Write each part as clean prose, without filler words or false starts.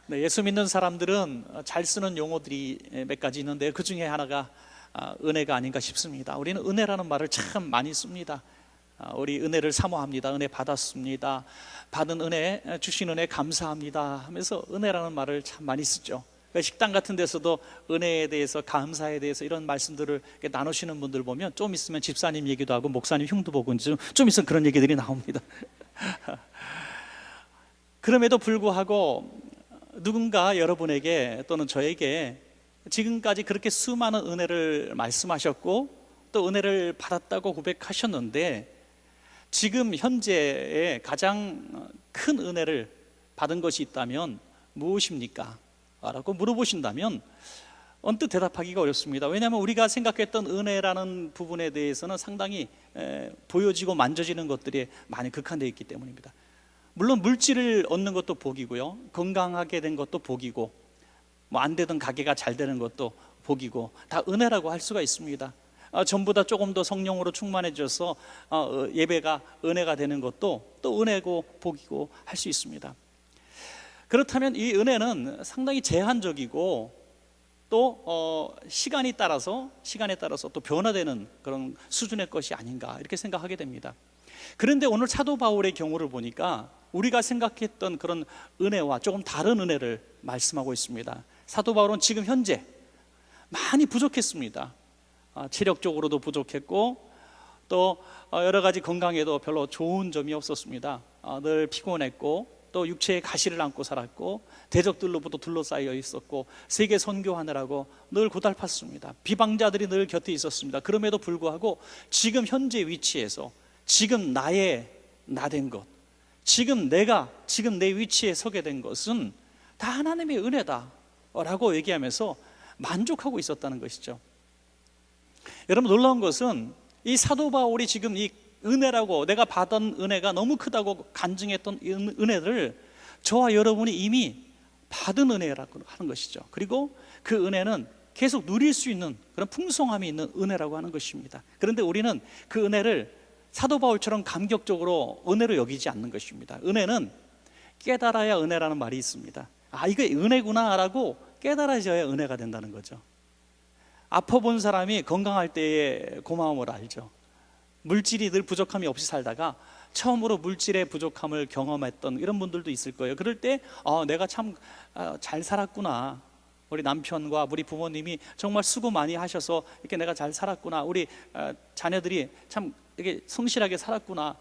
네, 예수 믿는 사람들은 잘 쓰는 용어들이 몇 가지 있는데 그 중에 하나가 은혜가 아닌가 싶습니다. 우리는 은혜라는 말을 참 많이 씁니다. 우리 은혜를 사모합니다. 은혜 받았습니다. 받은 은혜, 주신 은혜 감사합니다 하면서 은혜라는 말을 참 많이 쓰죠. 식당 같은 데서도 은혜에 대해서, 감사에 대해서 이런 말씀들을 나누시는 분들 보면 좀 있으면 집사님 얘기도 하고 목사님 흉도 보고 좀 있으면 그런 얘기들이 나옵니다. 그럼에도 불구하고 누군가 여러분에게 또는 저에게 지금까지 그렇게 수많은 은혜를 말씀하셨고 또 은혜를 받았다고 고백하셨는데 지금 현재에 가장 큰 은혜를 받은 것이 있다면 무엇입니까? 라고 물어보신다면 언뜻 대답하기가 어렵습니다. 왜냐하면 우리가 생각했던 은혜라는 부분에 대해서는 상당히 보여지고 만져지는 것들이 많이 극한되어 있기 때문입니다. 물론 물질을 얻는 것도 복이고요, 건강하게 된 것도 복이고, 뭐 안 되던 가게가 잘 되는 것도 복이고, 다 은혜라고 할 수가 있습니다. 전보다 조금 더 성령으로 충만해져서 예배가 은혜가 되는 것도 또 은혜고 복이고 할 수 있습니다. 그렇다면 이 은혜는 상당히 제한적이고 또 시간에 따라서 또 변화되는 그런 수준의 것이 아닌가 이렇게 생각하게 됩니다. 그런데 오늘 사도 바울의 경우를 보니까 우리가 생각했던 그런 은혜와 조금 다른 은혜를 말씀하고 있습니다. 사도 바울은 지금 현재 많이 부족했습니다. 체력적으로도 부족했고 또 여러 가지 건강에도 별로 좋은 점이 없었습니다. 늘 피곤했고 또 육체의 가시를 안고 살았고 대적들로부터 둘러싸여 있었고 세계 선교하느라고 늘 고달팠습니다. 비방자들이 늘 곁에 있었습니다. 그럼에도 불구하고 지금 현재 위치에서 지금 나의 나 된 것, 지금 내 위치에 서게 된 것은 다 하나님의 은혜다 라고 얘기하면서 만족하고 있었다는 것이죠. 여러분, 놀라운 것은 이 사도 바울이 지금 이 은혜라고, 내가 받은 은혜가 너무 크다고 간증했던 은혜를 저와 여러분이 이미 받은 은혜라고 하는 것이죠. 그리고 그 은혜는 계속 누릴 수 있는 그런 풍성함이 있는 은혜라고 하는 것입니다. 그런데 우리는 그 은혜를 사도 바울처럼 감격적으로 은혜로 여기지 않는 것입니다. 은혜는 깨달아야 은혜라는 말이 있습니다. 이게 은혜구나 라고 깨달아져야 은혜가 된다는 거죠. 아파본 사람이 건강할 때의 고마움을 알죠. 물질이 늘 부족함이 없이 살다가 처음으로 물질의 부족함을 경험했던 이런 분들도 있을 거예요. 그럴 때 내가 참 잘 살았구나, 우리 남편과 우리 부모님이 정말 수고 많이 하셔서 이렇게 내가 잘 살았구나, 우리 자녀들이 참 이렇게 성실하게 살았구나,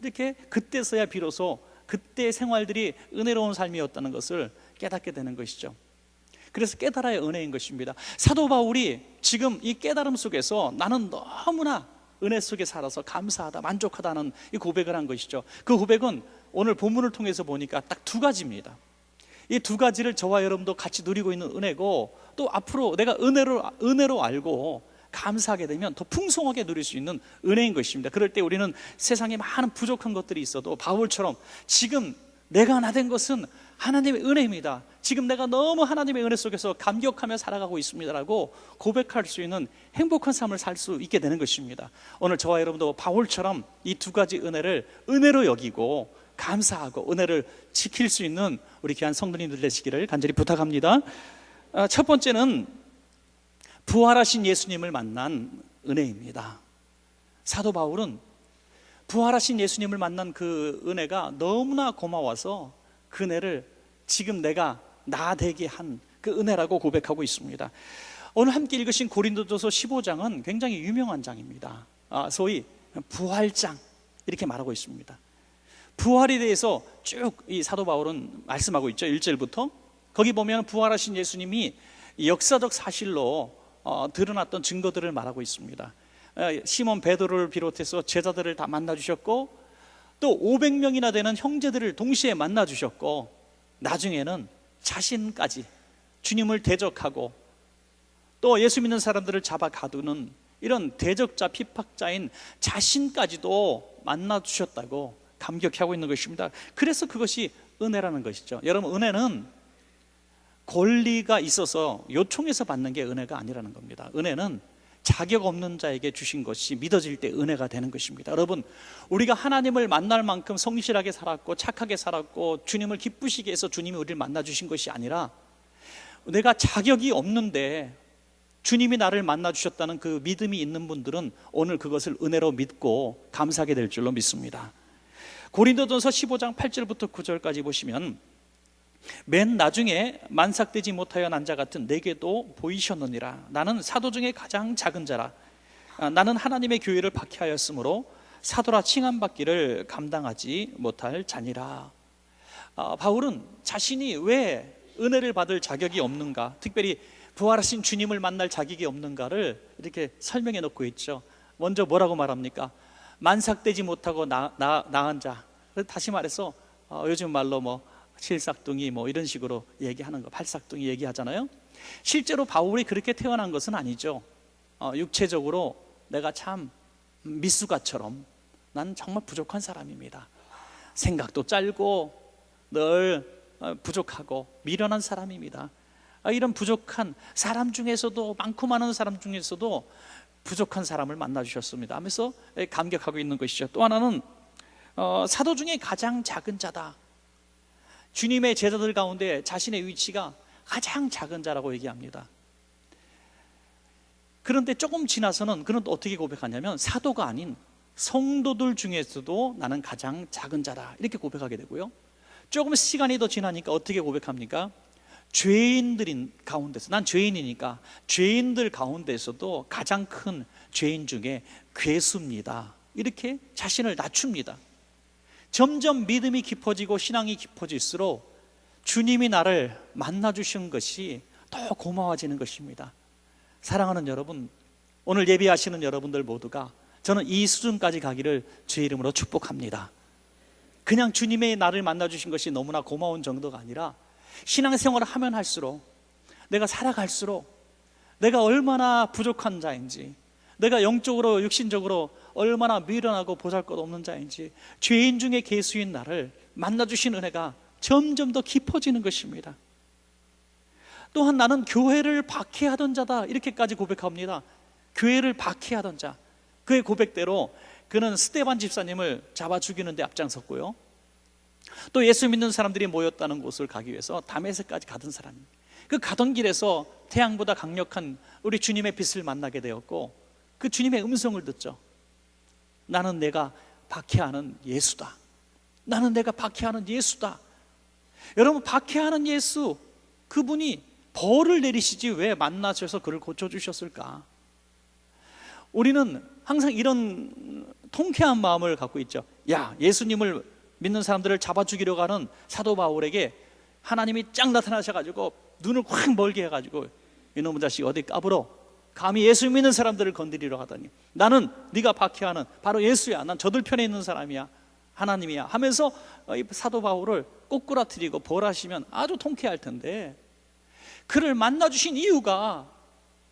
이렇게 그때서야 비로소 그때의 생활들이 은혜로운 삶이었다는 것을 깨닫게 되는 것이죠. 그래서 깨달아야 은혜인 것입니다. 사도 바울이 지금 이 깨달음 속에서 나는 너무나 은혜 속에 살아서 감사하다, 만족하다는 이 고백을 한 것이죠. 그 고백은 오늘 본문을 통해서 보니까 딱 두 가지입니다. 이 두 가지를 저와 여러분도 같이 누리고 있는 은혜고, 또 앞으로 내가 은혜로 알고 감사하게 되면 더 풍성하게 누릴 수 있는 은혜인 것입니다. 그럴 때 우리는 세상에 많은 부족한 것들이 있어도 바울처럼 지금 내가 나 된 것은 하나님의 은혜입니다, 지금 내가 너무 하나님의 은혜 속에서 감격하며 살아가고 있습니다라고 고백할 수 있는 행복한 삶을 살 수 있게 되는 것입니다. 오늘 저와 여러분도 바울처럼 이 두 가지 은혜를 은혜로 여기고 감사하고 은혜를 지킬 수 있는 우리 귀한 성도님들 되시기를 간절히 부탁합니다. 첫 번째는 부활하신 예수님을 만난 은혜입니다. 사도 바울은 부활하신 예수님을 만난 그 은혜가 너무나 고마워서 그 은혜를 지금 내가 나 되게 한 그 은혜라고 고백하고 있습니다. 오늘 함께 읽으신 고린도전서 15장은 굉장히 유명한 장입니다. 소위 부활장 이렇게 말하고 있습니다. 부활에 대해서 쭉 이 사도 바울은 말씀하고 있죠. 1절부터 거기 보면 부활하신 예수님이 역사적 사실로 드러났던 증거들을 말하고 있습니다. 시몬 베드로를 비롯해서 제자들을 다 만나주셨고, 또 500명이나 되는 형제들을 동시에 만나주셨고, 나중에는 자신까지 주님을 대적하고 또 예수 믿는 사람들을 잡아 가두는 이런 대적자, 핍박자인 자신까지도 만나주셨다고 감격하고 있는 것입니다. 그래서 그것이 은혜라는 것이죠. 여러분, 은혜는 권리가 있어서 요청해서 받는 게 은혜가 아니라는 겁니다. 은혜는 자격 없는 자에게 주신 것이 믿어질 때 은혜가 되는 것입니다. 여러분, 우리가 하나님을 만날 만큼 성실하게 살았고 착하게 살았고 주님을 기쁘시게 해서 주님이 우리를 만나 주신 것이 아니라, 내가 자격이 없는데 주님이 나를 만나 주셨다는 그 믿음이 있는 분들은 오늘 그것을 은혜로 믿고 감사하게 될 줄로 믿습니다. 고린도전서 15장 8절부터 9절까지 보시면, 맨 나중에 만삭되지 못하여 난 자 같은 내게도 보이셨느니라. 나는 사도 중에 가장 작은 자라. 나는 하나님의 교회를 박해하였으므로 사도라 칭함받기를 감당하지 못할 자니라. 바울은 자신이 왜 은혜를 받을 자격이 없는가, 특별히 부활하신 주님을 만날 자격이 없는가를 이렇게 설명해 놓고 있죠. 먼저 뭐라고 말합니까? 만삭되지 못하고 나은 자. 다시 말해서 요즘 말로 칠삭둥이 이런 식으로 얘기하는 거, 팔삭둥이 얘기하잖아요. 실제로 바울이 그렇게 태어난 것은 아니죠. 육체적으로 내가 참 미숙아처럼 난 정말 부족한 사람입니다. 생각도 짧고 늘 부족하고 미련한 사람입니다. 이런 부족한 사람 중에서도, 많고 많은 사람 중에서도 부족한 사람을 만나 주셨습니다 하면서 감격하고 있는 것이죠. 또 하나는 사도 중에 가장 작은 자다. 주님의 제자들 가운데 자신의 위치가 가장 작은 자라고 얘기합니다. 그런데 조금 지나서는 그는 또 어떻게 고백하냐면, 사도가 아닌 성도들 중에서도 나는 가장 작은 자다, 이렇게 고백하게 되고요. 조금 시간이 더 지나니까 어떻게 고백합니까? 죄인들인 가운데서, 난 죄인이니까 죄인들 가운데서도 가장 큰 죄인 중에 괴수입니다, 이렇게 자신을 낮춥니다. 점점 믿음이 깊어지고 신앙이 깊어질수록 주님이 나를 만나주신 것이 더 고마워지는 것입니다. 사랑하는 여러분, 오늘 예배하시는 여러분들 모두가, 저는 이 수준까지 가기를 주의 이름으로 축복합니다. 그냥 주님의 나를 만나주신 것이 너무나 고마운 정도가 아니라, 신앙생활을 하면 할수록, 내가 살아갈수록 내가 얼마나 부족한 자인지, 내가 영적으로 육신적으로 얼마나 미련하고 보잘것없는 자인지, 죄인 중에 괴수인 나를 만나주신 은혜가 점점 더 깊어지는 것입니다. 또한 나는 교회를 박해하던 자다, 이렇게까지 고백합니다. 교회를 박해하던 자. 그의 고백대로 그는 스데반 집사님을 잡아 죽이는 데 앞장섰고요, 또 예수 믿는 사람들이 모였다는 곳을 가기 위해서 다메섹까지 가던 사람입니다. 그 가던 길에서 태양보다 강력한 우리 주님의 빛을 만나게 되었고, 그 주님의 음성을 듣죠. 나는 내가 박해하는 예수다. 나는 내가 박해하는 예수다. 여러분, 박해하는 예수, 그분이 벌을 내리시지 왜 만나셔서 그를 고쳐주셨을까? 우리는 항상 이런 통쾌한 마음을 갖고 있죠. 야, 예수님을 믿는 사람들을 잡아 죽이려고 하는 사도 바울에게 하나님이 쫙 나타나셔가지고 눈을 확 멀게 해가지고, 이놈의 자식 어디 까불어, 감히 예수 믿는 사람들을 건드리려 하다니, 나는 네가 박해하는 바로 예수야, 난 저들 편에 있는 사람이야, 하나님이야 하면서 이 사도 바울을 꼬꾸라뜨리고 벌하시면 아주 통쾌할 텐데, 그를 만나주신 이유가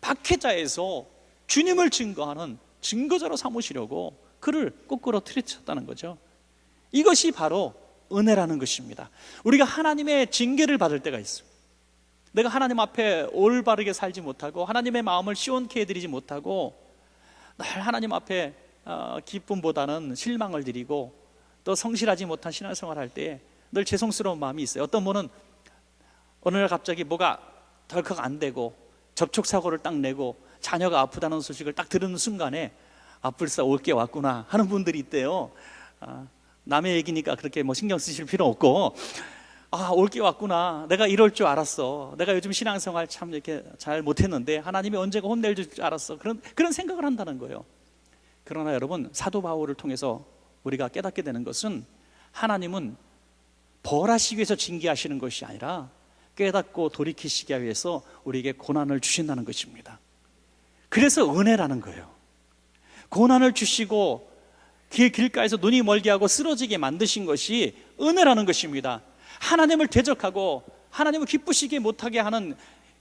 박해자에서 주님을 증거하는 증거자로 삼으시려고 그를 꼬꾸라뜨리셨다는 거죠. 이것이 바로 은혜라는 것입니다. 우리가 하나님의 징계를 받을 때가 있어요. 내가 하나님 앞에 올바르게 살지 못하고 하나님의 마음을 시원케 해드리지 못하고 늘 하나님 앞에 기쁨보다는 실망을 드리고 또 성실하지 못한 신앙생활을 할 때 늘 죄송스러운 마음이 있어요. 어떤 분은 어느 날 갑자기 뭐가 덜컥 안 되고 접촉사고를 딱 내고 자녀가 아프다는 소식을 딱 들은 순간에 불사 올 게 왔구나 하는 분들이 있대요. 남의 얘기니까 그렇게 신경 쓰실 필요 없고, 올 게 왔구나, 내가 이럴 줄 알았어, 내가 요즘 신앙생활 참 이렇게 잘 못했는데 하나님이 언제가 혼낼 줄 알았어, 그런 생각을 한다는 거예요. 그러나 여러분, 사도 바울을 통해서 우리가 깨닫게 되는 것은, 하나님은 벌하시기 위해서 징계하시는 것이 아니라 깨닫고 돌이키시기 위해서 우리에게 고난을 주신다는 것입니다. 그래서 은혜라는 거예요. 고난을 주시고 길가에서 눈이 멀게 하고 쓰러지게 만드신 것이 은혜라는 것입니다. 하나님을 대적하고 하나님을 기쁘시게 못하게 하는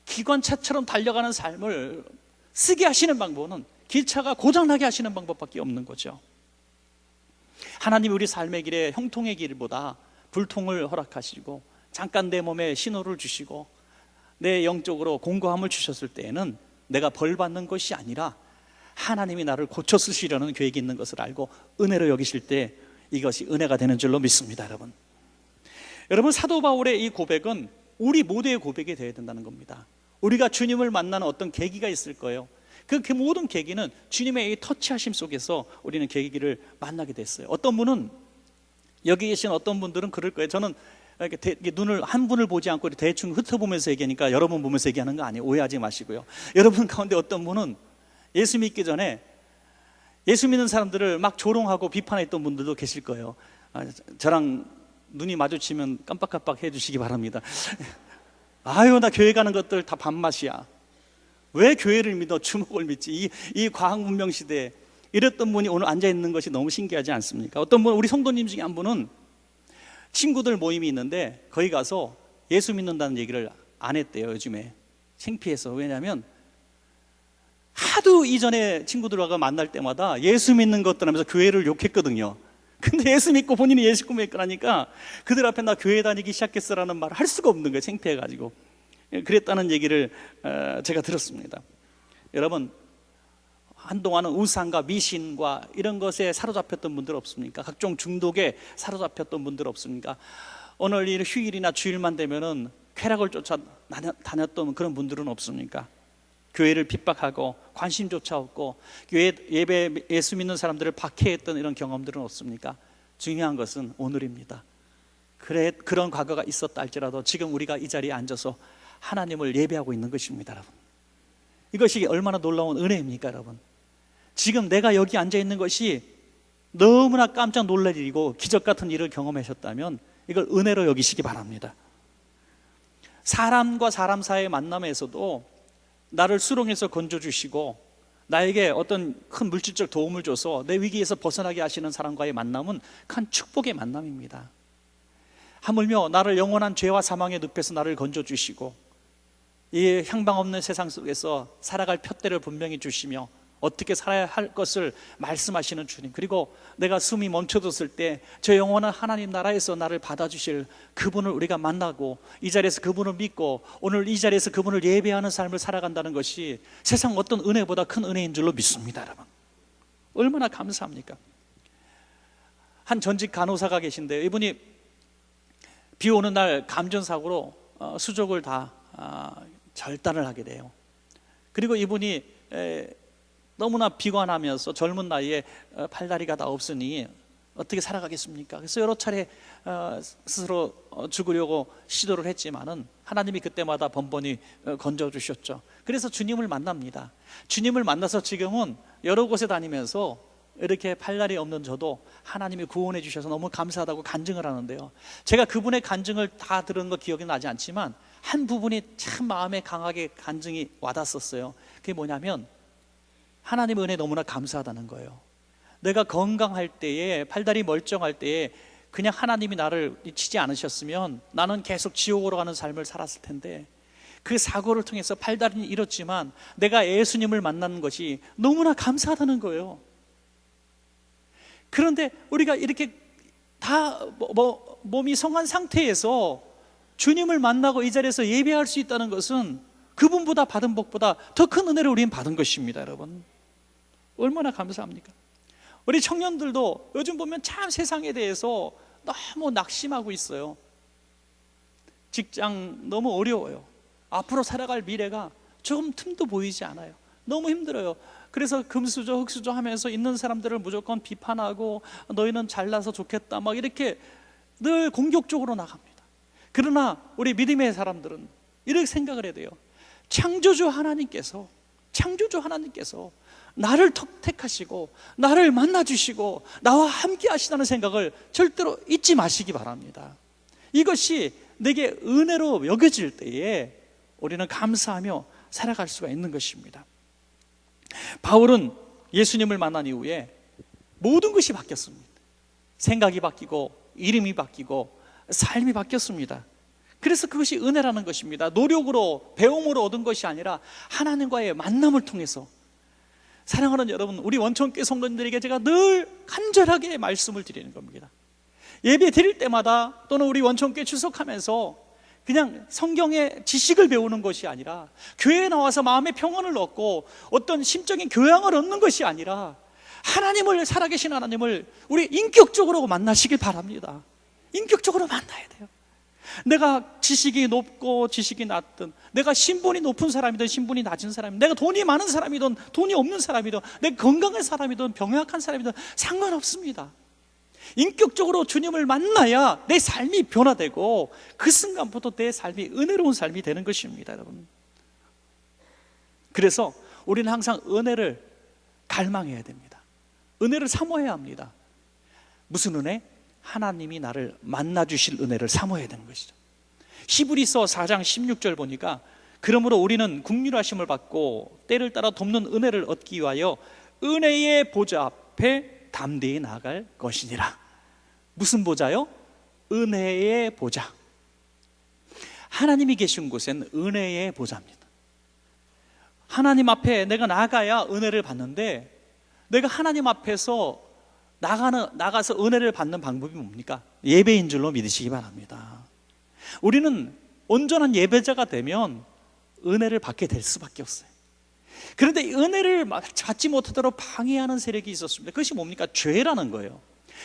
기관차처럼 달려가는 삶을 쓰게 하시는 방법은 기차가 고장나게 하시는 방법밖에 없는 거죠. 하나님이 우리 삶의 길에 형통의 길보다 불통을 허락하시고 잠깐 내 몸에 신호를 주시고 내 영적으로 공고함을 주셨을 때에는 내가 벌 받는 것이 아니라 하나님이 나를 고쳐 쓰시려는 계획이 있는 것을 알고 은혜로 여기실 때 이것이 은혜가 되는 줄로 믿습니다. 여러분, 사도 바울의 이 고백은 우리 모두의 고백이 되어야 된다는 겁니다. 우리가 주님을 만나는 어떤 계기가 있을 거예요. 그 모든 계기는 주님의 이 터치하심 속에서 우리는 계기를 만나게 됐어요. 어떤 분은, 여기 계신 어떤 분들은 그럴 거예요. 저는 이렇게 눈을 한 분을 보지 않고 대충 훑어보면서 얘기하니까 여러분 보면서 얘기하는 거 아니에요. 오해하지 마시고요. 여러분 가운데 어떤 분은 예수 믿기 전에 예수 믿는 사람들을 막 조롱하고 비판했던 분들도 계실 거예요. 저랑 눈이 마주치면 깜빡깜빡 해주시기 바랍니다. 아유, 나 교회 가는 것들 다 밥맛이야. 왜 교회를 믿어? 주목을 믿지. 이 과학 문명 시대에 이랬던 분이 오늘 앉아있는 것이 너무 신기하지 않습니까? 어떤 분, 우리 성도님 중에 한 분은 친구들 모임이 있는데 거기 가서 예수 믿는다는 얘기를 안 했대요. 요즘에 창피해서. 왜냐하면 하도 이전에 친구들하고 만날 때마다 예수 믿는 것들 하면서 교회를 욕했거든요. 근데 예수 믿고 본인이 예수 믿고 하니까 그들 앞에 나 교회 다니기 시작했어라는 말을 할 수가 없는 거예요. 창피해가지고. 그랬다는 얘기를 제가 들었습니다. 여러분, 한동안은 우상과 미신과 이런 것에 사로잡혔던 분들 없습니까? 각종 중독에 사로잡혔던 분들 없습니까? 오늘 이 휴일이나 주일만 되면은 쾌락을 쫓아 다녔던 그런 분들은 없습니까? 교회를 핍박하고 관심조차 없고 교회 예배 예수 믿는 사람들을 박해했던 이런 경험들은 없습니까? 중요한 것은 오늘입니다. 그런 과거가 있었다 할지라도 지금 우리가 이 자리에 앉아서 하나님을 예배하고 있는 것입니다. 여러분, 이것이 얼마나 놀라운 은혜입니까? 여러분, 지금 내가 여기 앉아 있는 것이 너무나 깜짝 놀랄 일이고 기적 같은 일을 경험하셨다면 이걸 은혜로 여기시기 바랍니다. 사람과 사람 사이의 만남에서도 나를 수렁에서 건져주시고 나에게 어떤 큰 물질적 도움을 줘서 내 위기에서 벗어나게 하시는 사람과의 만남은 큰 축복의 만남입니다. 하물며 나를 영원한 죄와 사망의 늪에서 나를 건져주시고 이 향방 없는 세상 속에서 살아갈 푯대를 분명히 주시며 어떻게 살아야 할 것을 말씀하시는 주님, 그리고 내가 숨이 멈춰졌을 때 저 영원한 하나님 나라에서 나를 받아주실 그분을 우리가 만나고 이 자리에서 그분을 믿고 오늘 이 자리에서 그분을 예배하는 삶을 살아간다는 것이 세상 어떤 은혜보다 큰 은혜인 줄로 믿습니다. 여러분, 얼마나 감사합니까? 한 전직 간호사가 계신데요, 이분이 비 오는 날 감전사고로 수족을 다 절단을 하게 돼요. 그리고 이분이 너무나 비관하면서 젊은 나이에 팔다리가 다 없으니 어떻게 살아가겠습니까? 그래서 여러 차례 스스로 죽으려고 시도를 했지만은 하나님이 그때마다 번번이 건져주셨죠. 그래서 주님을 만납니다. 주님을 만나서 지금은 여러 곳에 다니면서 이렇게 팔다리 없는 저도 하나님이 구원해 주셔서 너무 감사하다고 간증을 하는데요, 제가 그분의 간증을 다 들은 거 기억이 나지 않지만 한 부분이 참 마음에 강하게 간증이 와닿았었어요. 그게 뭐냐면 하나님의 은혜 너무나 감사하다는 거예요. 내가 건강할 때에, 팔다리 멀쩡할 때에 그냥 하나님이 나를 치지 않으셨으면 나는 계속 지옥으로 가는 삶을 살았을 텐데 그 사고를 통해서 팔다리는 잃었지만 내가 예수님을 만나는 것이 너무나 감사하다는 거예요. 그런데 우리가 이렇게 다 몸이 성한 상태에서 주님을 만나고 이 자리에서 예배할 수 있다는 것은 그분보다 받은 복보다 더 큰 은혜를 우리는 받은 것입니다. 여러분, 얼마나 감사합니까? 우리 청년들도 요즘 보면 참 세상에 대해서 너무 낙심하고 있어요. 직장 너무 어려워요. 앞으로 살아갈 미래가 조금 틈도 보이지 않아요. 너무 힘들어요. 그래서 금수저 흑수저 하면서 있는 사람들을 무조건 비판하고 너희는 잘나서 좋겠다 막 이렇게 늘 공격적으로 나갑니다. 그러나 우리 믿음의 사람들은 이렇게 생각을 해야 돼요. 창조주 하나님께서 나를 택하시고 나를 만나주시고 나와 함께 하시다는 생각을 절대로 잊지 마시기 바랍니다. 이것이 내게 은혜로 여겨질 때에 우리는 감사하며 살아갈 수가 있는 것입니다. 바울은 예수님을 만난 이후에 모든 것이 바뀌었습니다. 생각이 바뀌고 이름이 바뀌고 삶이 바뀌었습니다. 그래서 그것이 은혜라는 것입니다. 노력으로 배움으로 얻은 것이 아니라 하나님과의 만남을 통해서. 사랑하는 여러분, 우리 원천교회 성도님들에게 제가 늘 간절하게 말씀을 드리는 겁니다. 예배 드릴 때마다 또는 우리 원천교회 출석하면서 그냥 성경의 지식을 배우는 것이 아니라, 교회에 나와서 마음의 평안을 얻고 어떤 심적인 교양을 얻는 것이 아니라, 하나님을, 살아계신 하나님을 우리 인격적으로 만나시길 바랍니다. 인격적으로 만나야 돼요. 내가 지식이 높고 지식이 낮든, 내가 신분이 높은 사람이든 신분이 낮은 사람이든, 내가 돈이 많은 사람이든 돈이 없는 사람이든, 내가 건강한 사람이든 병약한 사람이든 상관없습니다. 인격적으로 주님을 만나야 내 삶이 변화되고 그 순간부터 내 삶이 은혜로운 삶이 되는 것입니다, 여러분. 그래서 우리는 항상 은혜를 갈망해야 됩니다. 은혜를 사모해야 합니다. 무슨 은혜? 하나님이 나를 만나주실 은혜를 사모해야 되는 것이죠. 히브리서 4장 16절 보니까, 그러므로 우리는 긍휼하심을 받고 때를 따라 돕는 은혜를 얻기 위하여 은혜의 보좌 앞에 담대히 나아갈 것이니라. 무슨 보좌요? 은혜의 보좌. 하나님이 계신 곳엔 은혜의 보좌입니다. 하나님 앞에 내가 나가야 은혜를 받는데, 내가 하나님 앞에서 나가서 은혜를 받는 방법이 뭡니까? 예배인 줄로 믿으시기 바랍니다. 우리는 온전한 예배자가 되면 은혜를 받게 될 수밖에 없어요. 그런데 은혜를 받지 못하도록 방해하는 세력이 있었습니다. 그것이 뭡니까? 죄라는 거예요.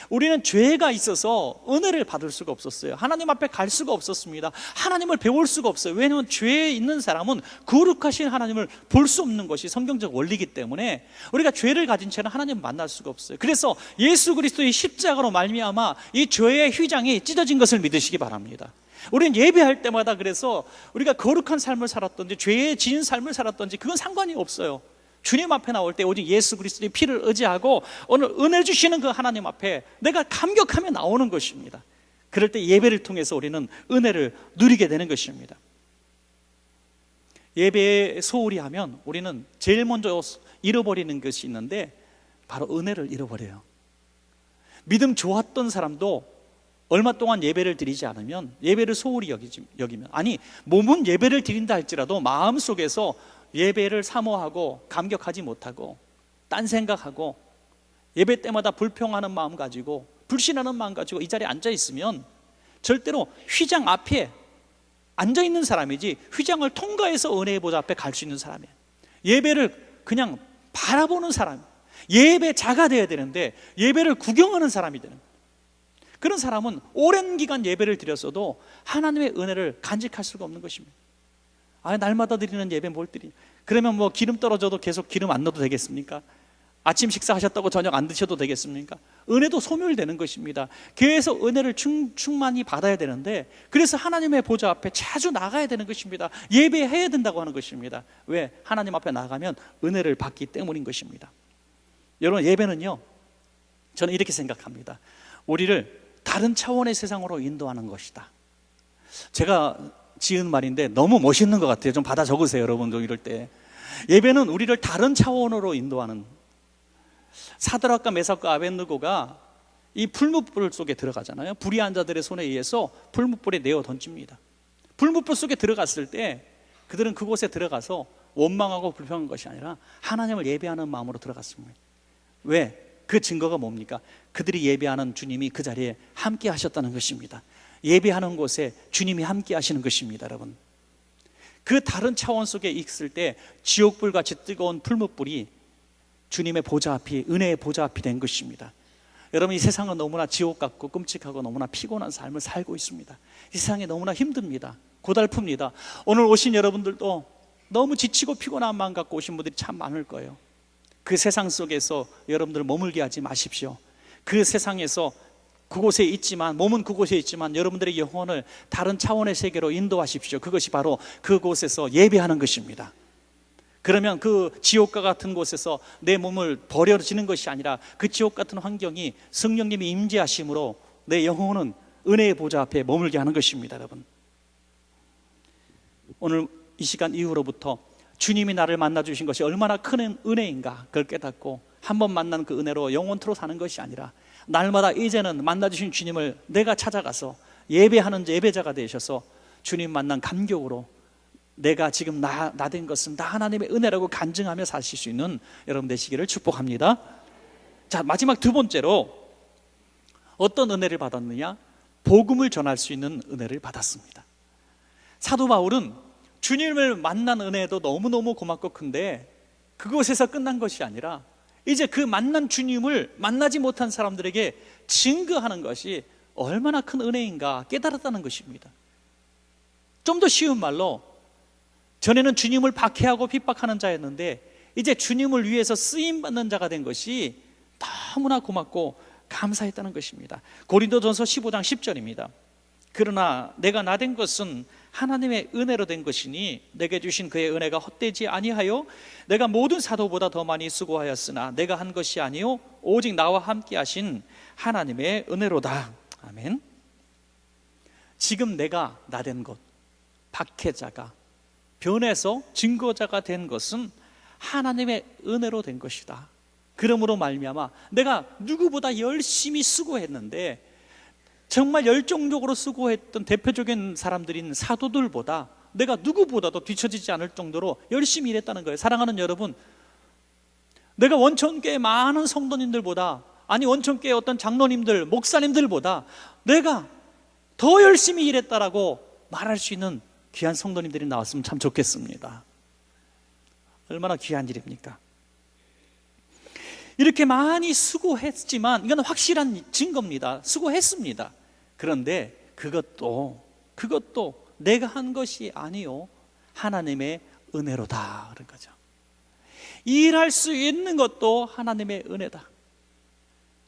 우리는 죄가 있어서 은혜를 받을 수가 없었어요. 하나님 앞에 갈 수가 없었습니다. 하나님을 배울 수가 없어요. 왜냐하면 죄에 있는 사람은 거룩하신 하나님을 볼 수 없는 것이 성경적 원리이기 때문에 우리가 죄를 가진 채는 하나님을 만날 수가 없어요. 그래서 예수 그리스도의 십자가로 말미암아 이 죄의 휘장이 찢어진 것을 믿으시기 바랍니다. 우리는 예배할 때마다, 그래서 우리가 거룩한 삶을 살았던지 죄에 지은 삶을 살았던지 그건 상관이 없어요. 주님 앞에 나올 때 오직 예수 그리스도의 피를 의지하고 오늘 은혜 주시는 그 하나님 앞에 내가 감격하며 나오는 것입니다. 그럴 때 예배를 통해서 우리는 은혜를 누리게 되는 것입니다. 예배에 소홀히 하면 우리는 제일 먼저 잃어버리는 것이 있는데, 바로 은혜를 잃어버려요. 믿음 좋았던 사람도 얼마 동안 예배를 드리지 않으면, 예배를 소홀히 여기면, 아니 몸은 예배를 드린다 할지라도 마음속에서 예배를 사모하고 감격하지 못하고 딴 생각하고 예배 때마다 불평하는 마음 가지고 불신하는 마음 가지고 이 자리에 앉아 있으면 절대로 휘장 앞에 앉아 있는 사람이지 휘장을 통과해서 은혜의 보좌 앞에 갈 수 있는 사람이에요. 예배를 그냥 바라보는 사람, 예배자가 되어야 되는데 예배를 구경하는 사람이 되는, 그런 사람은 오랜 기간 예배를 드렸어도 하나님의 은혜를 간직할 수가 없는 것입니다. 날마다 드리는 예배 뭘 드리냐? 그러면 뭐 기름 떨어져도 계속 기름 안 넣어도 되겠습니까? 아침 식사하셨다고 저녁 안 드셔도 되겠습니까? 은혜도 소멸되는 것입니다. 계속 은혜를 충만히 받아야 되는데, 그래서 하나님의 보좌 앞에 자주 나가야 되는 것입니다. 예배해야 된다고 하는 것입니다. 왜? 하나님 앞에 나가면 은혜를 받기 때문인 것입니다. 여러분, 예배는요, 저는 이렇게 생각합니다. 우리를 다른 차원의 세상으로 인도하는 것이다. 제가 지은 말인데 너무 멋있는 것 같아요. 좀 받아 적으세요, 여러분도. 이럴 때 예배는 우리를 다른 차원으로 인도하는, 사드락과 메삭과 아벳느고가 이 풀무불 속에 들어가잖아요. 불의한 자들의 손에 의해서 풀무불에 내어 던집니다. 풀무불 속에 들어갔을 때 그들은 그곳에 들어가서 원망하고 불평한 것이 아니라 하나님을 예배하는 마음으로 들어갔습니다. 왜? 그 증거가 뭡니까? 그들이 예배하는 주님이 그 자리에 함께 하셨다는 것입니다. 예배하는 곳에 주님이 함께 하시는 것입니다, 여러분. 그 다른 차원 속에 있을 때 지옥불같이 뜨거운 풀무불이 주님의 보좌 앞이, 은혜의 보좌 앞이 된 것입니다. 여러분, 이 세상은 너무나 지옥 같고 끔찍하고 너무나 피곤한 삶을 살고 있습니다. 이 세상이 너무나 힘듭니다. 고달픕니다. 오늘 오신 여러분들도 너무 지치고 피곤한 마음 갖고 오신 분들이 참 많을 거예요. 그 세상 속에서 여러분들 머물게 하지 마십시오. 그 세상에서 그곳에 있지만, 몸은 그곳에 있지만 여러분들의 영혼을 다른 차원의 세계로 인도하십시오. 그것이 바로 그곳에서 예배하는 것입니다. 그러면 그 지옥과 같은 곳에서 내 몸을 버려지는 것이 아니라 그 지옥 같은 환경이 성령님이 임재하심으로 내 영혼은 은혜의 보좌 앞에 머물게 하는 것입니다, 여러분. 오늘 이 시간 이후로부터 주님이 나를 만나주신 것이 얼마나 큰 은혜인가, 그걸 깨닫고 한 번 만난 그 은혜로 영원토록 사는 것이 아니라 날마다 이제는 만나주신 주님을 내가 찾아가서 예배하는 예배자가 되셔서 주님 만난 감격으로 내가 지금 나 된 것은 다 하나님의 은혜라고 간증하며 사실 수 있는 여러분 되시기를 축복합니다. 자, 마지막 두 번째로 어떤 은혜를 받았느냐? 복음을 전할 수 있는 은혜를 받았습니다. 사도 바울은 주님을 만난 은혜도 너무너무 고맙고 큰데 그곳에서 끝난 것이 아니라 이제 그 만난 주님을 만나지 못한 사람들에게 증거하는 것이 얼마나 큰 은혜인가 깨달았다는 것입니다. 좀 더 쉬운 말로, 전에는 주님을 박해하고 핍박하는 자였는데 이제 주님을 위해서 쓰임받는 자가 된 것이 너무나 고맙고 감사했다는 것입니다. 고린도전서 15장 10절입니다. 그러나 내가 나된 것은 하나님의 은혜로 된 것이니 내게 주신 그의 은혜가 헛되지 아니하여 내가 모든 사도보다 더 많이 수고하였으나 내가 한 것이 아니요 오직 나와 함께 하신 하나님의 은혜로다. 아멘. 지금 내가 나된 것, 박해자가 변해서 증거자가 된 것은 하나님의 은혜로 된 것이다. 그러므로 말미암아 내가 누구보다 열심히 수고했는데, 정말 열정적으로 수고했던 대표적인 사람들인 사도들보다 내가 누구보다도 뒤처지지 않을 정도로 열심히 일했다는 거예요. 사랑하는 여러분, 내가 원천교회 많은 성도님들보다, 아니 원천교회 어떤 장로님들, 목사님들보다 내가 더 열심히 일했다라고 말할 수 있는 귀한 성도님들이 나왔으면 참 좋겠습니다. 얼마나 귀한 일입니까? 이렇게 많이 수고했지만 이건 확실한 증거입니다. 수고했습니다. 그런데 그것도 내가 한 것이 아니요 하나님의 은혜로다 그런 거죠. 일할 수 있는 것도 하나님의 은혜다.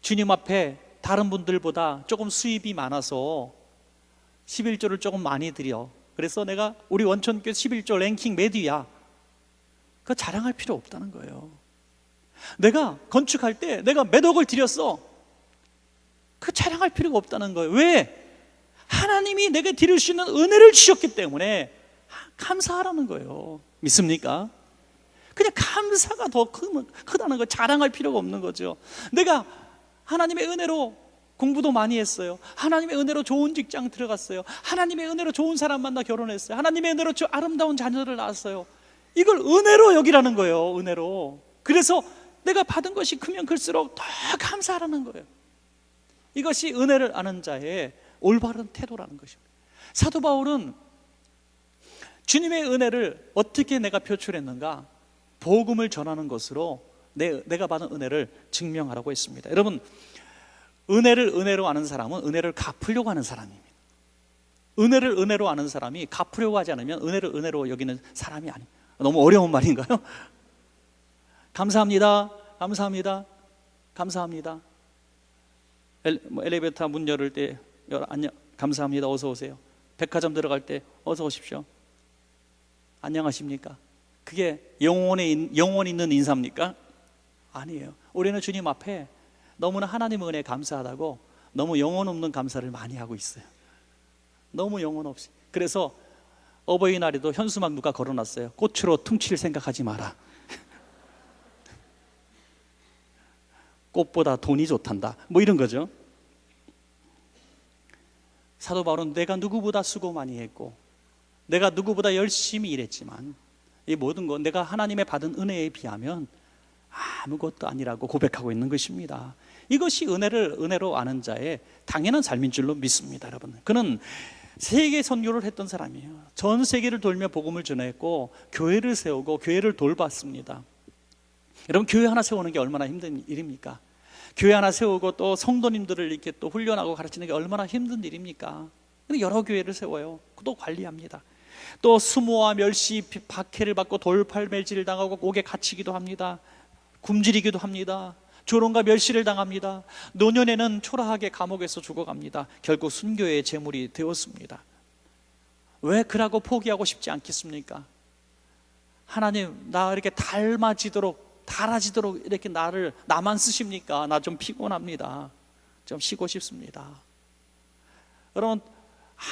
주님 앞에 다른 분들보다 조금 수입이 많아서 11조를 조금 많이 드려, 그래서 내가 우리 원천교회 11조 랭킹 몇 위야, 그거 자랑할 필요 없다는 거예요. 내가 건축할 때 내가 몇 억을 들였어, 그 자랑할 필요가 없다는 거예요. 왜? 하나님이 내게 드릴 수 있는 은혜를 주셨기 때문에 감사하라는 거예요. 믿습니까? 그냥 감사가 더 크다는 거, 자랑할 필요가 없는 거죠. 내가 하나님의 은혜로 공부도 많이 했어요. 하나님의 은혜로 좋은 직장 들어갔어요. 하나님의 은혜로 좋은 사람 만나 결혼했어요. 하나님의 은혜로 아름다운 자녀를 낳았어요. 이걸 은혜로 여기라는 거예요. 은혜로. 그래서 내가 받은 것이 크면 클수록 더 감사하라는 거예요. 이것이 은혜를 아는 자의 올바른 태도라는 것입니다. 사도 바울은 주님의 은혜를 어떻게 내가 표출했는가? 복음을 전하는 것으로 내가 받은 은혜를 증명하라고 했습니다. 여러분, 은혜를 은혜로 아는 사람은 은혜를 갚으려고 하는 사람입니다. 은혜를 은혜로 아는 사람이 갚으려고 하지 않으면 은혜를 은혜로 여기는 사람이 아닙니다. 너무 어려운 말인가요? 감사합니다. 감사합니다. 감사합니다. 엘리베이터 문 열을 때 안녕, 감사합니다. 어서 오세요. 백화점 들어갈 때 어서 오십시오. 안녕하십니까? 그게 영혼 있는 인사입니까? 아니에요. 우리는 주님 앞에 너무나 하나님의 은혜에 감사하다고 너무 영혼 없는 감사를 많이 하고 있어요. 너무 영혼 없이. 그래서 어버이날에도 현수막 누가 걸어놨어요. 꽃으로 퉁칠 생각하지 마라. 꽃보다 돈이 좋단다. 뭐 이런 거죠. 사도 바울은 내가 누구보다 수고 많이 했고 내가 누구보다 열심히 일했지만 이 모든 것 내가 하나님의 받은 은혜에 비하면 아무것도 아니라고 고백하고 있는 것입니다. 이것이 은혜를 은혜로 아는 자의 당연한 삶인 줄로 믿습니다. 여러분, 그는 세계 선교를 했던 사람이에요. 전 세계를 돌며 복음을 전했고 교회를 세우고 교회를 돌봤습니다. 여러분, 교회 하나 세우는 게 얼마나 힘든 일입니까? 교회 하나 세우고 또 성도님들을 이렇게 또 훈련하고 가르치는 게 얼마나 힘든 일입니까? 여러 교회를 세워요. 또 관리합니다. 또 수모와 멸시 박해를 받고 돌팔매질을 당하고 옥에 갇히기도 합니다. 굶주리기도 합니다. 조롱과 멸시를 당합니다. 노년에는 초라하게 감옥에서 죽어갑니다. 결국 순교의 제물이 되었습니다. 왜 그러고 포기하고 싶지 않겠습니까? 하나님, 나 이렇게 달아지도록 이렇게 나만 쓰십니까? 나 좀 피곤합니다. 좀 쉬고 싶습니다. 여러분,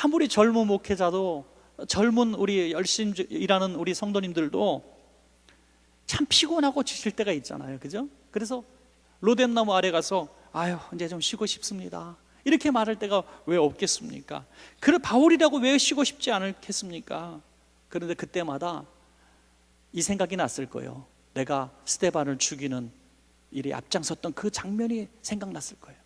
아무리 젊은 목회자도, 젊은 우리 열심히 일하는 우리 성도님들도 참 피곤하고 지칠 때가 있잖아요. 그죠? 그래서 로뎀나무 아래 가서 아유, 이제 좀 쉬고 싶습니다. 이렇게 말할 때가 왜 없겠습니까? 그래, 바울이라고 왜 쉬고 싶지 않겠습니까? 그런데 그때마다 이 생각이 났을 거예요. 내가 스데반을 죽이는 일에 앞장섰던 그 장면이 생각났을 거예요.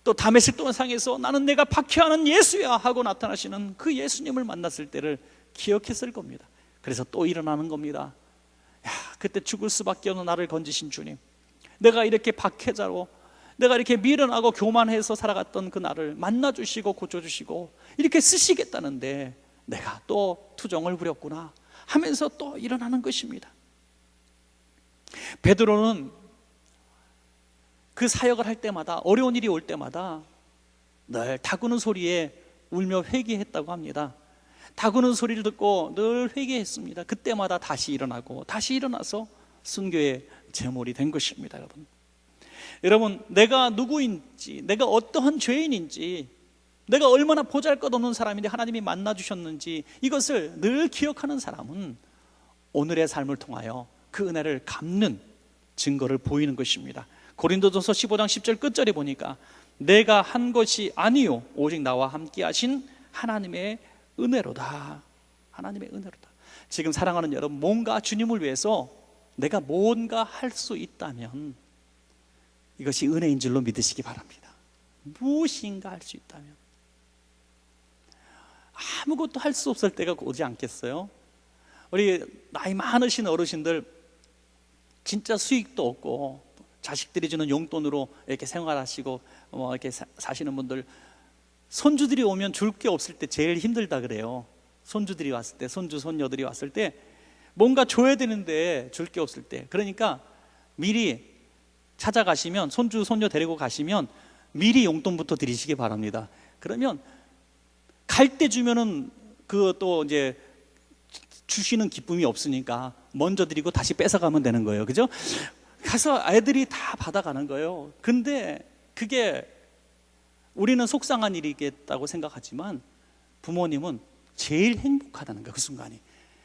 또 다메섹 동상에서 나는 내가 박해하는 예수야 하고 나타나시는 그 예수님을 만났을 때를 기억했을 겁니다. 그래서 또 일어나는 겁니다. 야, 그때 죽을 수밖에 없는 나를 건지신 주님, 내가 이렇게 박해자로, 내가 이렇게 미련하고 교만해서 살아갔던 그 나를 만나주시고 고쳐주시고 이렇게 쓰시겠다는데 내가 또 투정을 부렸구나 하면서 또 일어나는 것입니다. 베드로는 그 사역을 할 때마다, 어려운 일이 올 때마다 늘 다구는 소리에 울며 회개했다고 합니다. 다구는 소리를 듣고 늘 회개했습니다. 그때마다 다시 일어나고 다시 일어나서 순교의 제물이 된 것입니다. 여러분, 내가 누구인지, 내가 어떠한 죄인인지, 내가 얼마나 보잘것없는 사람인데 하나님이 만나주셨는지 이것을 늘 기억하는 사람은 오늘의 삶을 통하여 그 은혜를 갚는 증거를 보이는 것입니다. 고린도전서 15장 10절 끝절에 보니까 내가 한 것이 아니요 오직 나와 함께 하신 하나님의 은혜로다. 하나님의 은혜로다. 지금 사랑하는 여러분, 뭔가 주님을 위해서 내가 뭔가 할 수 있다면 이것이 은혜인 줄로 믿으시기 바랍니다. 무엇인가 할 수 있다면. 아무것도 할 수 없을 때가 오지 않겠어요? 우리 나이 많으신 어르신들 진짜 수익도 없고 자식들이 주는 용돈으로 이렇게 생활하시고 이렇게 사시는 분들, 손주들이 오면 줄 게 없을 때 제일 힘들다 그래요. 손주들이 왔을 때, 손주 손녀들이 왔을 때 뭔가 줘야 되는데 줄 게 없을 때, 그러니까 미리 찾아가시면, 손주 손녀 데리고 가시면 미리 용돈부터 드리시기 바랍니다. 그러면 갈 때 주면은 그 또 이제 주시는 기쁨이 없으니까 먼저 드리고 다시 뺏어가면 되는 거예요. 그죠? 가서 애들이 다 받아가는 거예요. 근데 그게 우리는 속상한 일이겠다고 생각하지만 부모님은 제일 행복하다는 거예요. 그 순간이.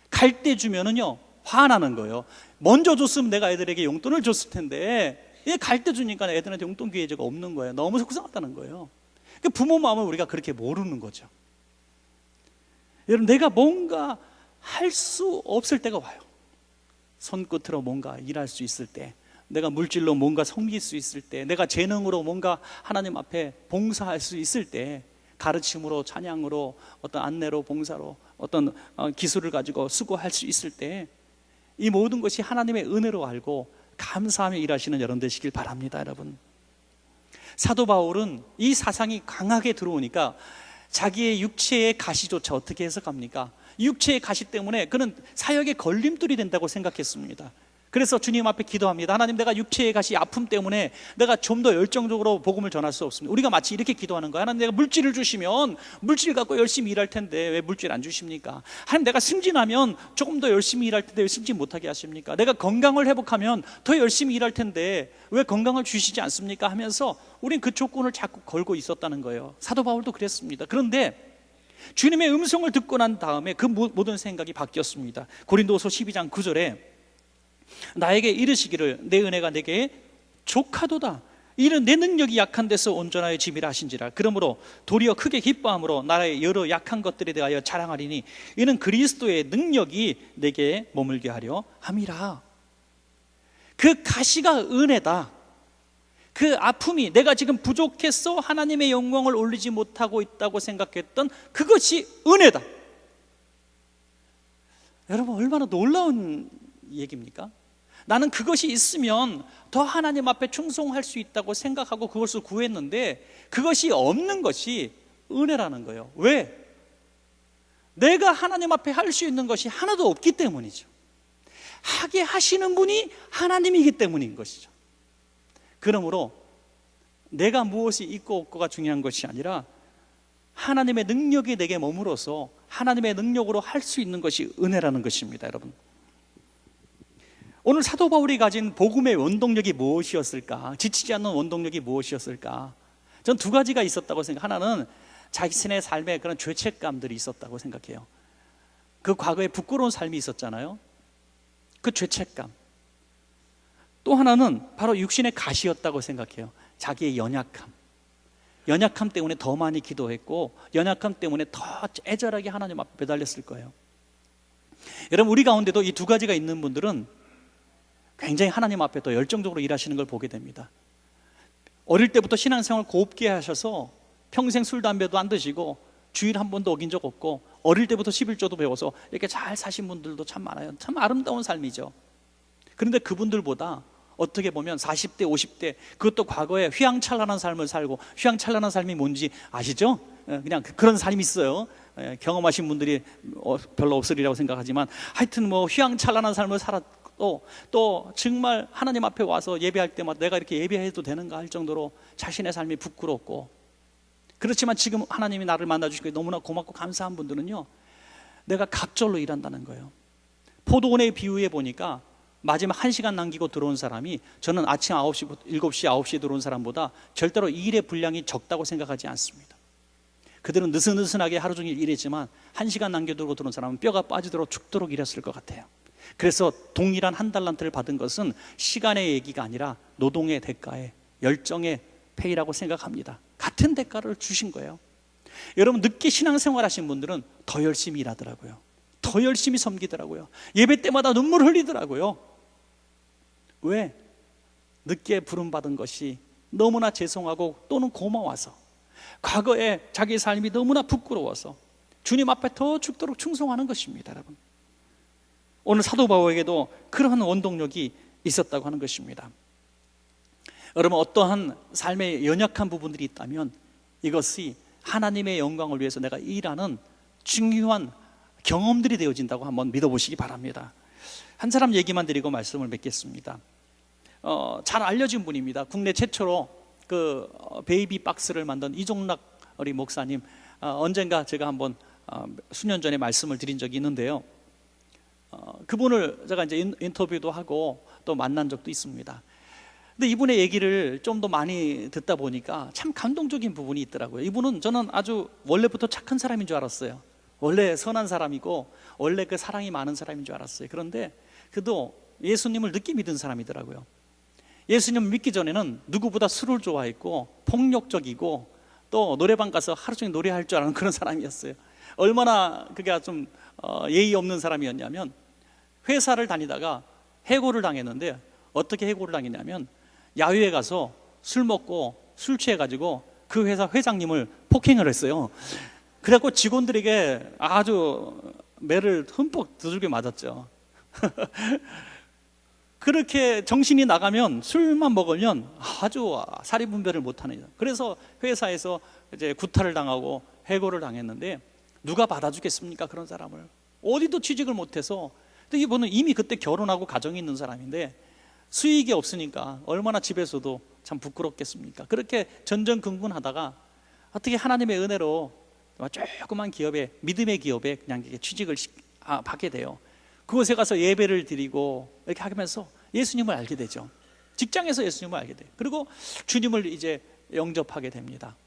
갈 때 주면은요 화나는 거예요. 먼저 줬으면 내가 애들에게 용돈을 줬을 텐데 갈 때 주니까 애들한테 용돈 기회가 없는 거예요. 너무 속상하다는 거예요. 부모 마음을 우리가 그렇게 모르는 거죠. 여러분, 내가 뭔가 할 수 없을 때가 와요. 손끝으로 뭔가 일할 수 있을 때, 내가 물질로 뭔가 섬길 수 있을 때, 내가 재능으로 뭔가 하나님 앞에 봉사할 수 있을 때, 가르침으로, 찬양으로, 어떤 안내로, 봉사로, 어떤 기술을 가지고 수고할 수 있을 때, 이 모든 것이 하나님의 은혜로 알고 감사하며 일하시는 여러분 되시길 바랍니다. 여러분, 사도 바울은 이 사상이 강하게 들어오니까 자기의 육체의 가시조차 어떻게 해석합니까? 육체의 가시 때문에 그는 사역의 걸림돌이 된다고 생각했습니다. 그래서 주님 앞에 기도합니다. 하나님, 내가 육체의 가시 아픔 때문에 내가 좀 더 열정적으로 복음을 전할 수 없습니다. 우리가 마치 이렇게 기도하는 거예요. 하나님, 내가 물질을 주시면 물질 갖고 열심히 일할 텐데 왜 물질 안 주십니까? 하나님, 내가 승진하면 조금 더 열심히 일할 텐데 왜 승진 못하게 하십니까? 내가 건강을 회복하면 더 열심히 일할 텐데 왜 건강을 주시지 않습니까? 하면서 우린 그 조건을 자꾸 걸고 있었다는 거예요. 사도 바울도 그랬습니다. 그런데 주님의 음성을 듣고 난 다음에 그 모든 생각이 바뀌었습니다. 고린도서 12장 9절에 나에게 이르시기를 내 은혜가 내게 족하도다. 이는 내 능력이 약한 데서 온전하여 짐이라 하신지라. 그러므로 도리어 크게 기뻐함으로 나의 여러 약한 것들에 대하여 자랑하리니 이는 그리스도의 능력이 내게 머물게 하려 함이라. 그 가시가 은혜다. 그 아픔이 내가 지금 부족해서 하나님의 영광을 올리지 못하고 있다고 생각했던 그것이 은혜다. 여러분, 얼마나 놀라운 얘기입니까? 나는 그것이 있으면 더 하나님 앞에 충성할 수 있다고 생각하고 그것을 구했는데 그것이 없는 것이 은혜라는 거예요. 왜? 내가 하나님 앞에 할 수 있는 것이 하나도 없기 때문이죠. 하게 하시는 분이 하나님이기 때문인 것이죠. 그러므로 내가 무엇이 있고 없고가 중요한 것이 아니라 하나님의 능력이 내게 머물어서 하나님의 능력으로 할 수 있는 것이 은혜라는 것입니다. 여러분, 오늘 사도 바울이 가진 복음의 원동력이 무엇이었을까? 지치지 않는 원동력이 무엇이었을까? 전 두 가지가 있었다고 생각해요. 하나는 자신의 삶에 그런 죄책감들이 있었다고 생각해요. 그 과거에 부끄러운 삶이 있었잖아요. 그 죄책감. 또 하나는 바로 육신의 가시였다고 생각해요. 자기의 연약함 때문에 더 많이 기도했고 연약함 때문에 더 애절하게 하나님 앞에 매달렸을 거예요. 여러분, 우리 가운데도 이 두 가지가 있는 분들은 굉장히 하나님 앞에 더 열정적으로 일하시는 걸 보게 됩니다. 어릴 때부터 신앙생활 곱게 하셔서 평생 술, 담배도 안 드시고 주일 한 번도 어긴 적 없고 어릴 때부터 11조도 배워서 이렇게 잘 사신 분들도 참 많아요. 참 아름다운 삶이죠. 그런데 그분들보다 어떻게 보면 40대, 50대, 그것도 과거에 휘황찬란한 삶을 살고, 휘황찬란한 삶이 뭔지 아시죠? 그냥 그런 삶이 있어요. 경험하신 분들이 별로 없으리라고 생각하지만, 하여튼 뭐 휘황찬란한 삶을 살았고, 또 정말 하나님 앞에 와서 예배할 때마다 내가 이렇게 예배해도 되는가 할 정도로 자신의 삶이 부끄럽고, 그렇지만 지금 하나님이 나를 만나주시고 너무나 고맙고 감사한 분들은요, 내가 갑절로 일한다는 거예요. 포도원의 비유에 보니까 마지막 1시간 남기고 들어온 사람이, 저는 아침 9시, 7시, 9시에 들어온 사람보다 절대로 일의 분량이 적다고 생각하지 않습니다. 그들은 느슨느슨하게 하루 종일 일했지만 1시간 남겨두고 들어온 사람은 뼈가 빠지도록 죽도록 일했을 것 같아요. 그래서 동일한 한 달란트를 받은 것은 시간의 얘기가 아니라 노동의 대가의 열정의 페이라고 생각합니다. 같은 대가를 주신 거예요. 여러분, 늦게 신앙생활 하신 분들은 더 열심히 일하더라고요. 더 열심히 섬기더라고요. 예배 때마다 눈물 흘리더라고요. 왜? 늦게 부름받은 것이 너무나 죄송하고 또는 고마워서, 과거에 자기 삶이 너무나 부끄러워서 주님 앞에 더 죽도록 충성하는 것입니다. 여러분, 오늘 사도 바울에게도 그러한 원동력이 있었다고 하는 것입니다. 여러분, 어떠한 삶의 연약한 부분들이 있다면 이것이 하나님의 영광을 위해서 내가 일하는 중요한 경험들이 되어진다고 한번 믿어보시기 바랍니다. 한 사람 얘기만 드리고 말씀을 맺겠습니다. 잘 알려진 분입니다. 국내 최초로 그 베이비 박스를 만든 이종락 우리 목사님, 언젠가 제가 한번 수년 전에 말씀을 드린 적이 있는데요. 그분을 제가 이제 인터뷰도 하고 또 만난 적도 있습니다. 근데 이분의 얘기를 좀 더 많이 듣다 보니까 참 감동적인 부분이 있더라고요. 이분은 저는 아주 원래부터 착한 사람인 줄 알았어요. 원래 선한 사람이고 원래 그 사랑이 많은 사람인 줄 알았어요. 그런데 그도 예수님을 늦게 믿은 사람이더라고요. 예수님을 믿기 전에는 누구보다 술을 좋아했고 폭력적이고 또 노래방 가서 하루 종일 노래할 줄 아는 그런 사람이었어요. 얼마나 그게 좀 예의 없는 사람이었냐면, 회사를 다니다가 해고를 당했는데, 어떻게 해고를 당했냐면 야유회 가서 술 먹고 술 취해가지고 그 회사 회장님을 폭행을 했어요. 그래갖고 직원들에게 아주 매를 흠뻑 두들겨 맞았죠. 그렇게 정신이 나가면, 술만 먹으면 아주 사리분별을 못하는, 그래서 회사에서 이제 구타를 당하고 해고를 당했는데, 누가 받아주겠습니까? 그런 사람을 어디도 취직을 못해서. 근데 이분은 이미 그때 결혼하고 가정이 있는 사람인데 수익이 없으니까 얼마나 집에서도 참 부끄럽겠습니까? 그렇게 전전긍긍하다가 어떻게 하나님의 은혜로 조그만 기업에, 믿음의 기업에 그냥 취직을 받게 돼요. 그곳에 가서 예배를 드리고 이렇게 하면서 예수님을 알게 되죠. 직장에서 예수님을 알게 돼요. 그리고 주님을 이제 영접하게 됩니다.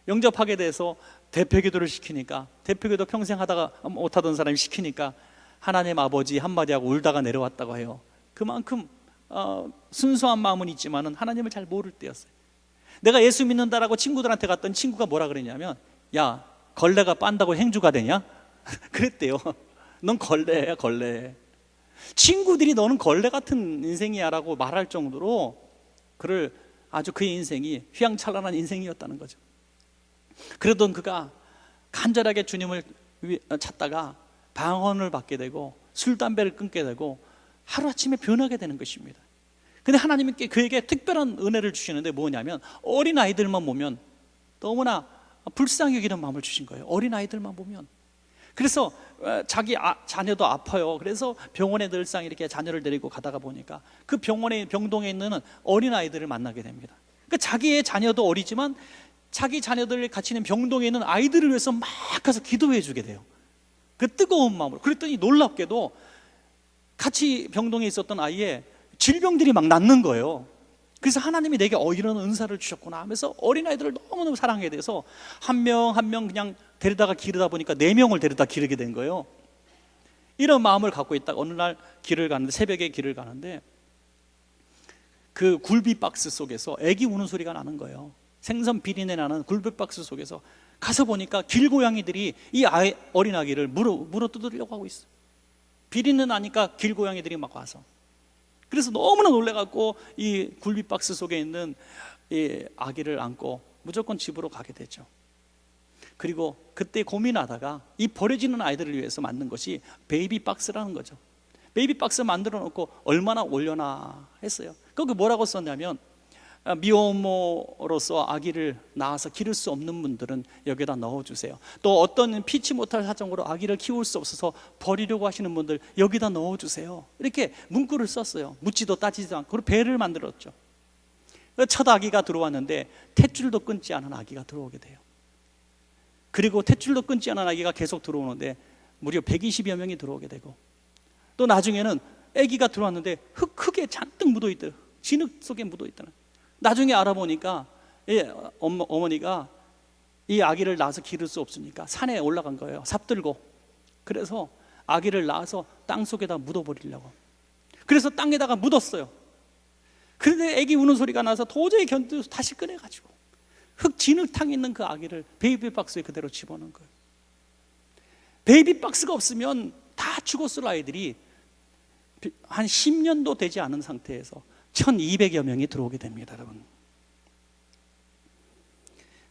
영접하게 돼서 대표기도를 시키니까, 대표기도 평생 하다가 못하던 사람이 시키니까 하나님 아버지 한마디 하고 울다가 내려왔다고 해요. 그만큼 순수한 마음은 있지만은 하나님을 잘 모를 때였어요. 내가 예수 믿는다라고 친구들한테 갔더니 친구가 뭐라 그랬냐면, 야, 걸레가 빤다고 행주가 되냐? 그랬대요. 넌 걸레야, 걸레. 친구들이 너는 걸레 같은 인생이야 라고 말할 정도로 그를 아주 그의 인생이 휘황찬란한 인생이었다는 거죠. 그러던 그가 간절하게 주님을 찾다가 방언을 받게 되고 술, 담배를 끊게 되고 하루아침에 변하게 되는 것입니다. 근데 하나님이 그에게 특별한 은혜를 주시는데 뭐냐면, 어린아이들만 보면 너무나 불쌍히 여기는 마음을 주신 거예요. 어린아이들만 보면. 그래서 자기 자녀도 아파요. 그래서 병원에 늘상 이렇게 자녀를 데리고 가다가 보니까 그 병원에, 병동에 있는 어린아이들을 만나게 됩니다. 그러니까 자기의 자녀도 어리지만 자기 자녀들 같이 있는 병동에 있는 아이들을 위해서 막 가서 기도해 주게 돼요. 그 뜨거운 마음으로. 그랬더니 놀랍게도 같이 병동에 있었던 아이의 질병들이 막 낫는 거예요. 그래서 하나님이 내게 이런 은사를 주셨구나 하면서 어린아이들을 너무너무 사랑하게 돼서 한 명 한 명 그냥 데리다가 기르다 보니까 4명을 데리다 기르게 된 거예요. 이런 마음을 갖고 있다가 어느 날 길을 가는데, 새벽에 길을 가는데 그 굴비 박스 속에서 애기 우는 소리가 나는 거예요. 생선 비린내 나는 굴비 박스 속에서 가서 보니까 길고양이들이 이 어린아기를 물어 뜯으려고 하고 있어요. 비린내 나니까 길고양이들이 막 와서. 그래서 너무나 놀래갖고 이 굴비 박스 속에 있는 이 아기를 안고 무조건 집으로 가게 되죠. 그리고 그때 고민하다가 이 버려지는 아이들을 위해서 만든 것이 베이비 박스라는 거죠. 베이비 박스 만들어 놓고 얼마나 올려나 했어요. 거기 뭐라고 썼냐면, 미혼모로서 아기를 낳아서 기를 수 없는 분들은 여기다 넣어주세요. 또 어떤 피치 못할 사정으로 아기를 키울 수 없어서 버리려고 하시는 분들 여기다 넣어주세요. 이렇게 문구를 썼어요. 묻지도 따지지도 않고. 그리고 배를 만들었죠. 첫 아기가 들어왔는데 탯줄도 끊지 않은 아기가 들어오게 돼요. 그리고 탯줄도 끊지 않은 아기가 계속 들어오는데 무려 120여 명이 들어오게 되고, 또 나중에는 아기가 들어왔는데 흙에 잔뜩 묻어있더라. 진흙 속에 묻어있더라. 나중에 알아보니까 어머니가 이 아기를 낳아서 기를 수 없으니까 산에 올라간 거예요. 삽들고. 그래서 아기를 낳아서 땅 속에다 묻어버리려고. 그래서 땅에다가 묻었어요. 그런데 아기 우는 소리가 나서 도저히 견뎌서 다시 꺼내가지고 흙 진흙탕에 있는 그 아기를 베이비 박스에 그대로 집어넣은 거예요. 베이비 박스가 없으면 다 죽었을 아이들이 한 10년도 되지 않은 상태에서 1200여 명이 들어오게 됩니다. 여러분,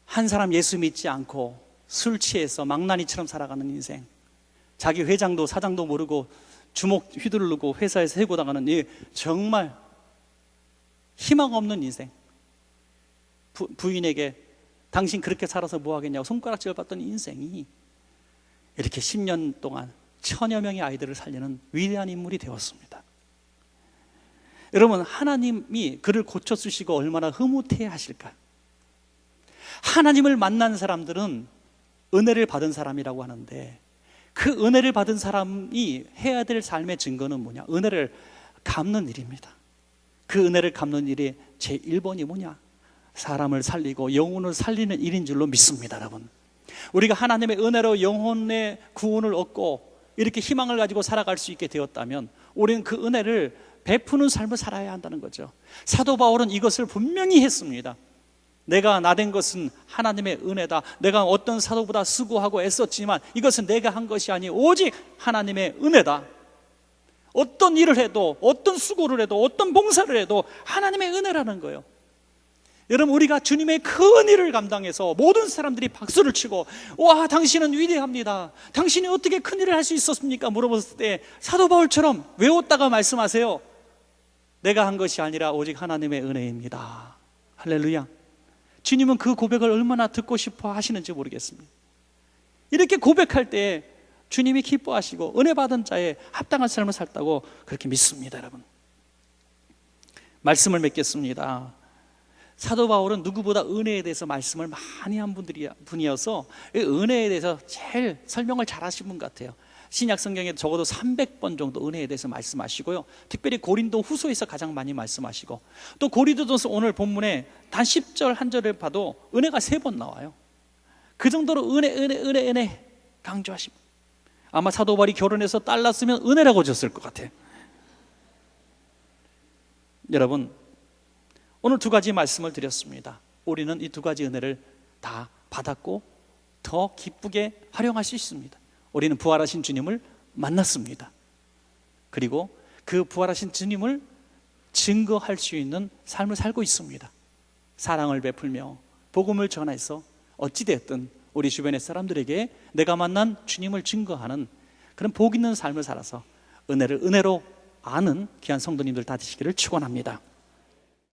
한 사람 예수 믿지 않고 술 취해서 망나니처럼 살아가는 인생, 자기 회장도 사장도 모르고 주먹 휘두르고 회사에서 해고당하는 이 정말 희망 없는 인생, 부인에게 당신 그렇게 살아서 뭐 하겠냐고 손가락질을 받던 인생이 이렇게 10년 동안 1000여 명의 아이들을 살리는 위대한 인물이 되었습니다. 여러분, 하나님이 그를 고쳐주시고 얼마나 흐뭇해야 하실까? 하나님을 만난 사람들은 은혜를 받은 사람이라고 하는데, 그 은혜를 받은 사람이 해야 될 삶의 증거는 뭐냐? 은혜를 갚는 일입니다. 그 은혜를 갚는 일이 제1번이 뭐냐? 사람을 살리고 영혼을 살리는 일인 줄로 믿습니다. 여러분, 우리가 하나님의 은혜로 영혼의 구원을 얻고 이렇게 희망을 가지고 살아갈 수 있게 되었다면 우리는 그 은혜를 베푸는 삶을 살아야 한다는 거죠. 사도 바울은 이것을 분명히 했습니다. 내가 나된 것은 하나님의 은혜다. 내가 어떤 사도보다 수고하고 애썼지만 이것은 내가 한 것이 아니 오직 하나님의 은혜다. 어떤 일을 해도, 어떤 수고를 해도, 어떤 봉사를 해도 하나님의 은혜라는 거예요. 여러분, 우리가 주님의 큰 일을 감당해서 모든 사람들이 박수를 치고 와, 당신은 위대합니다, 당신이 어떻게 큰 일을 할 수 있었습니까? 물어봤을 때 사도 바울처럼 외웠다가 말씀하세요. 내가 한 것이 아니라 오직 하나님의 은혜입니다. 할렐루야. 주님은 그 고백을 얼마나 듣고 싶어 하시는지 모르겠습니다. 이렇게 고백할 때 주님이 기뻐하시고 은혜 받은 자의 합당한 삶을 살다고 그렇게 믿습니다. 여러분, 말씀을 맺겠습니다. 사도 바울은 누구보다 은혜에 대해서 말씀을 많이 한 분이어서 은혜에 대해서 제일 설명을 잘 하신 분 같아요. 신약 성경에 적어도 300번 정도 은혜에 대해서 말씀하시고요, 특별히 고린도 후서에서 가장 많이 말씀하시고, 또 고린도전서 오늘 본문에 단 10절 한 절을 봐도 은혜가 3번 나와요. 그 정도로 은혜 강조하십니다. 아마 사도 바울이 결혼해서 딸 낳았으면 은혜라고 졌을 것 같아요. 여러분, 오늘 2가지 말씀을 드렸습니다. 우리는 이 2가지 은혜를 다 받았고 더 기쁘게 활용할 수 있습니다. 우리는 부활하신 주님을 만났습니다. 그리고 그 부활하신 주님을 증거할 수 있는 삶을 살고 있습니다. 사랑을 베풀며 복음을 전해서 어찌됐든 우리 주변의 사람들에게 내가 만난 주님을 증거하는 그런 복 있는 삶을 살아서 은혜를 은혜로 아는 귀한 성도님들 다 되시기를 축원합니다.